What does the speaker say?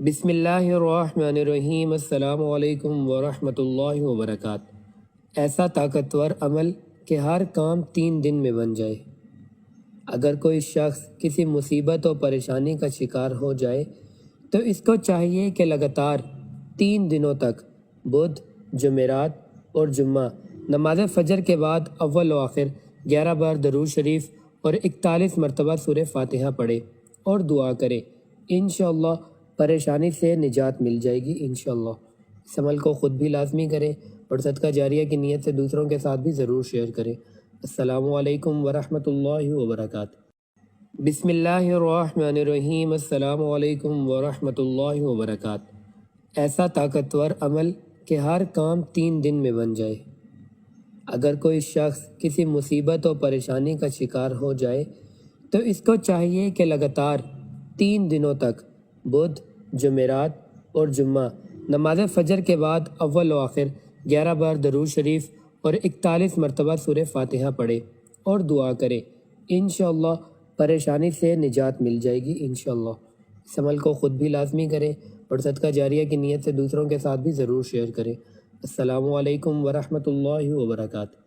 بسم اللہ الرحمن الرحیم۔ السلام علیکم ورحمۃ اللہ وبرکاتہ۔ ایسا طاقتور عمل کہ ہر کام 3 دن میں بن جائے۔ اگر کوئی شخص کسی مصیبت اور پریشانی کا شکار ہو جائے تو اس کو چاہیے کہ لگاتار 3 دنوں تک بدھ، جمعرات اور جمعہ نماز فجر کے بعد اول و آخر 11 بار درود شریف اور 41 مرتبہ سورہ فاتحہ پڑھے اور دعا کرے۔ انشاءاللہ پریشانی سے نجات مل جائے گی انشاءاللہ۔ اس عمل کو خود بھی لازمی کریں اور صدقہ جاریہ کی نیت سے دوسروں کے ساتھ بھی ضرور شیئر کریں۔ السلام علیکم ورحمۃ اللہ وبرکاتہ۔ بسم اللہ الرحمن الرحیم۔ السلام علیکم ورحمۃ اللہ وبرکاتہ۔ ایسا طاقتور عمل کہ ہر کام 3 دن میں بن جائے۔ اگر کوئی شخص کسی مصیبت اور پریشانی کا شکار ہو جائے تو اس کو چاہیے کہ لگاتار 3 دنوں تک بدھ، جمعرات اور جمعہ نماز فجر کے بعد اول و آخر 11 بار درود شریف اور 41 مرتبہ سورہ فاتحہ پڑھے اور دعا کرے۔ انشاءاللہ پریشانی سے نجات مل جائے گی انشاءاللہ۔ اس عمل کو خود بھی لازمی کریں اور صدقہ جاریہ کی نیت سے دوسروں کے ساتھ بھی ضرور شیئر کریں۔ السلام علیکم ورحمۃ اللہ وبرکاتہ۔